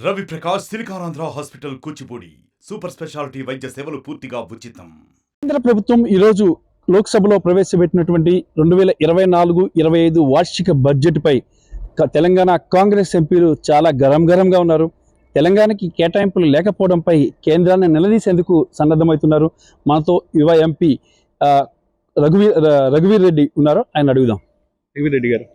Ravi Prakash Siliconandhra hospital Kuchipudi super speciality వైద్య సేవలు పూర్తిగా ఉచితం. కేంద్ర ప్రభుత్వం ఈరోజు లోక్సభలో ప్రవేశపెట్టినటువంటి 2024-25 వార్షిక బడ్జెట్పై తెలంగాణ కాంగ్రెస్ ఎంపీలు చాలా గరంగా ఉన్నారు. తెలంగాణకి కేటాయింపులు లేకపోవడంపై కేంద్రాన్ని నిలదీసేందుకు సన్నద్ధమవుతున్నారు. మనతో యువ ఎంపీ రఘువీర్ రెడ్డి ఉన్నారు, ఆయన అడుగుదాం. రఘువీర్ రెడ్డి గారు,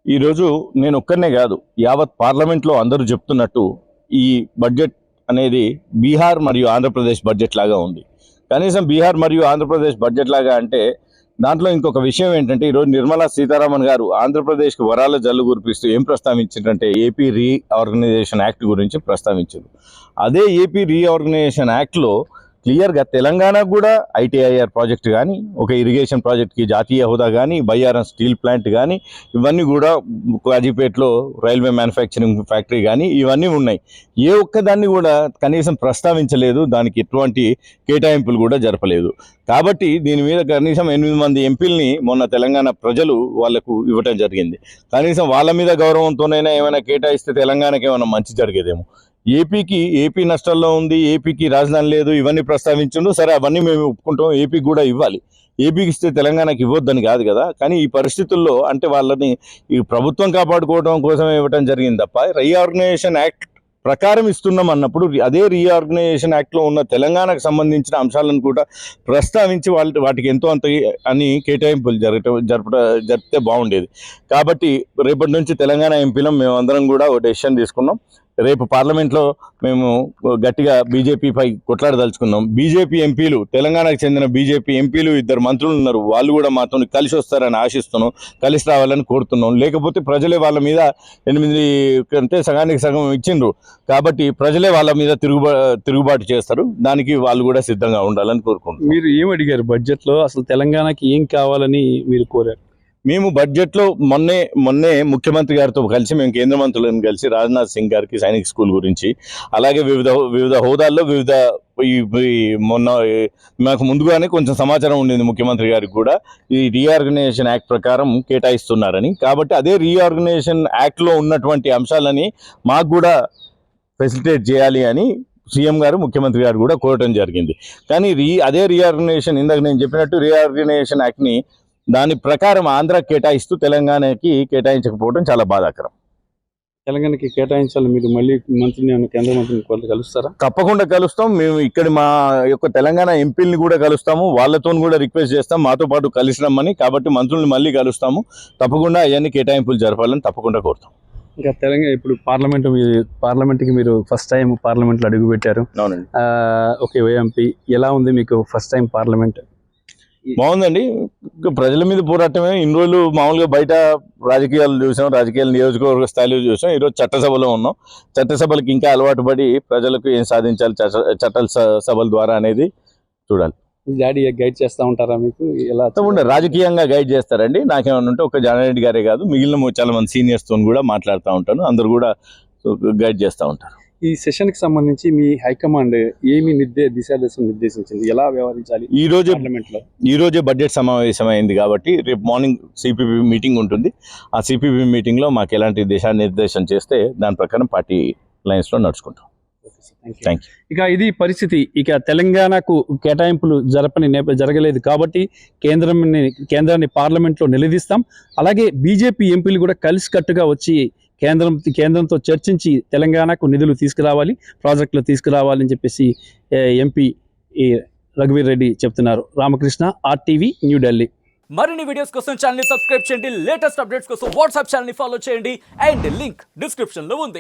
ఈరోజు నేను ఒక్కనే కాదు, యావత్ పార్లమెంట్లో అందరూ చెప్తున్నట్టు ఈ బడ్జెట్ అనేది బీహార్ మరియు ఆంధ్రప్రదేశ్ బడ్జెట్ లాగా ఉంది. కనీసం బీహార్ మరియు ఆంధ్రప్రదేశ్ బడ్జెట్ లాగా అంటే దాంట్లో ఇంకొక విషయం ఏంటంటే, ఈరోజు నిర్మలా సీతారామన్ గారు ఆంధ్రప్రదేశ్కి వరాల జల్లు కురిపిస్తూ ఏం ప్రస్తావించారంటే ఏపీ రీఆర్గనైజేషన్ యాక్ట్ గురించి ప్రస్తావించారు. అదే ఏపీ రీఆర్గనైజేషన్ యాక్ట్లో క్లియర్గా తెలంగాణకు కూడా ఐటీఐఆర్ ప్రాజెక్ట్ కానీ, ఒక ఇరిగేషన్ ప్రాజెక్ట్కి జాతీయ హోదా కానీ, బయ్యారం స్టీల్ ప్లాంట్ కానీ, ఇవన్నీ కూడా కాజీపేటలో రైల్వే మ్యానుఫ్యాక్చరింగ్ ఫ్యాక్టరీ కానీ ఇవన్నీ ఉన్నాయి. ఏ ఒక్కదాన్ని కూడా కనీసం ప్రస్తావించలేదు, దానికి ఎటువంటి కేటాయింపులు కూడా జరపలేదు. కాబట్టి దీని మీద కనీసం 8 మంది ఎంపీలని మొన్న తెలంగాణ ప్రజలు వాళ్లకు ఇవ్వటం జరిగింది. కనీసం వాళ్ళ మీద గౌరవంతోనైనా ఏమైనా కేటాయిస్తే తెలంగాణకి ఏమైనా మంచి జరిగేదేమో. ఏపీ నష్టాల్లో ఉంది, ఏపీకి రాజధాని లేదు, ఇవన్నీ ప్రస్తావించుండు. సరే, అవన్నీ మేము ఒప్పుకుంటాం, ఏపీకి కూడా ఇవ్వాలి. ఏపీకి ఇస్తే తెలంగాణకి ఇవ్వద్దని కాదు కదా. కానీ ఈ పరిస్థితుల్లో అంటే వాళ్ళని ఈ ప్రభుత్వం కాపాడుకోవడం కోసమే ఇవ్వటం జరిగింది తప్ప రీఆర్గనైజేషన్ యాక్ట్ ప్రకారం ఇస్తున్నాం అన్నప్పుడు అదే రీఆర్గనైజేషన్ యాక్ట్లో ఉన్న తెలంగాణకు సంబంధించిన అంశాలను కూడా ప్రస్తావించి వాటికి ఎంతో అంత అని కేటాయింపులు జరిపితే బాగుండేది. కాబట్టి రేపటి నుంచి తెలంగాణ ఎంపీలం మేమందరం కూడా ఒక డెసిషన్ తీసుకున్నాం. రేపు పార్లమెంట్లో మేము గట్టిగా బీజేపీపై కొట్లాడదలుచుకున్నాం. బీజేపీ ఎంపీలు, తెలంగాణకు చెందిన బీజేపీ ఎంపీలు 2 మంత్రులు ఉన్నారు, వాళ్ళు కూడా మాతో కలిసి వస్తారని ఆశిస్తున్నాం, కలిసి రావాలని కోరుతున్నాం. లేకపోతే ప్రజలే వాళ్ళ మీద 8 అంటే సగానికి సగం ఇచ్చిండ్రు కాబట్టి ప్రజలే వాళ్ళ మీద తిరుగుబాటు చేస్తారు. దానికి వాళ్ళు కూడా సిద్ధంగా ఉండాలని కోరుకుంటున్నాం. మీరు ఏం అడిగారు బడ్జెట్లో? అసలు తెలంగాణకి ఏం కావాలని మీరు కోరారు? మేము బడ్జెట్లో మొన్నే ముఖ్యమంత్రి గారితో కలిసి మేము కేంద్ర మంత్రులను కలిసి రాజ్నాథ్ సింగ్ గారికి సైనిక్ స్కూల్ గురించి, అలాగే వివిధ హోదాల్లో మొన్న మాకు ముందుగానే కొంచెం సమాచారం ఉండేది ముఖ్యమంత్రి గారికి కూడా ఈ రీఆర్గనైజేషన్ యాక్ట్ ప్రకారం కేటాయిస్తున్నారని. కాబట్టి అదే రీఆర్గనైజేషన్ యాక్ట్లో ఉన్నటువంటి అంశాలని మాకు కూడా ఫెసిలిటేట్ చేయాలి అని సీఎం గారు, ముఖ్యమంత్రి గారు కూడా కోరటం జరిగింది. కానీ అదే రీఆర్గనైజేషన్, ఇందాక నేను చెప్పినట్టు రీఆర్గనైజేషన్ యాక్ట్ని దాని ప్రకారం ఆంధ్ర కేటాయిస్తూ తెలంగాణకి కేటాయించకపోవడం చాలా బాధాకరం. తెలంగాణకి కేటాయించాలి. మీరు మళ్ళీ మంత్రిని, కేంద్ర మంత్రిని కలుస్తారా? తప్పకుండా కలుస్తాం. మేము ఇక్కడ మా యొక్క తెలంగాణ ఎంపీలని కూడా కలుస్తాము, వాళ్ళతో కూడా రిక్వెస్ట్ చేస్తాం మాతో పాటు కలిసి రమ్మని. కాబట్టి మంత్రుల్ని మళ్ళీ కలుస్తాము, తప్పకుండా అవన్నీ కేటాయింపులు జరపాలని తప్పకుండా కోరుతాం. ఇంకా తెలంగాణ ఇప్పుడు పార్లమెంట్కి మీరు ఫస్ట్ టైం పార్లమెంట్లో అడుగు పెట్టారు. అవునండి. ఓకే, ఎంపీ ఎలా ఉంది మీకు ఫస్ట్ టైం పార్లమెంట్? బాగుందండి. ప్రజల మీద పోరాటమే. ఇన్ని రోజులు మామూలుగా బయట రాజకీయాలు చూసాం, నియోజకవర్గ స్థాయిలో చూసాం. ఈరోజు చట్టసభలో ఉన్నాం. చట్టసభలకు ఇంకా అలవాటు పడి ప్రజలకు ఏం సాధించాలి చట్ట సభల ద్వారా అనేది చూడాలి. డాడీ గైడ్ చేస్తూ ఉంటారా మీకు? ఎలా తప్పకుండా రాజకీయంగా గైడ్ చేస్తారండి. నాకేమన్నా ఉంటే ఒక జానారెడ్డి గారే కాదు, మిగిలిన చాలా మంది సీనియర్స్తో కూడా మాట్లాడుతూ ఉంటాను. అందరు కూడా గైడ్ చేస్తూ ఉంటారు. ఈ సెషన్కి సంబంధించి మీ హైకమాండ్ ఏమి దిశాదర్శనం నిర్దేశించింది, ఎలా వ్యవహరించాలి? ఈ రోజే బడ్జెట్ సమావేశం అయింది కాబట్టి రేపు మార్నింగ్ సిపిపి మీటింగ్ ఉంటుంది. ఆ సిపిపి మీటింగ్లో మాకు ఎలాంటి దిశానిర్దేశం చేస్తే దాని ప్రకారం పార్టీ లైన్స్లో నడుచుకుంటాం. Thank you. ఇక ఇది పరిస్థితి. ఇక తెలంగాణకు కేటాయింపులు జరగలేదు కాబట్టి కేంద్రాన్ని పార్లమెంట్లో నిలదీస్తాం. అలాగే బీజేపీ ఎంపీలు కూడా కలిసికట్టుగా వచ్చి కేంద్రంతో చర్చించి తెలంగాణకు నిధులు తీసుకురావాలి, ప్రాజెక్టులు తీసుకురావాలని చెప్పేసి ఎంపీ రఘువీర్ రెడ్డి చెప్తున్నారు. రామకృష్ణ, RTV, న్యూఢిల్లీ. మరిన్ని వీడియోస్ కోసం ఛానల్ ని సబ్స్క్రైబ్ చేయండి. లేటెస్ట్ అప్డేట్స్ కోసం వాట్సాప్ ఛానల్ ని ఫాలో చేయండి. అండ్ లింక్ డిస్క్రిప్షన్ లో ఉంది.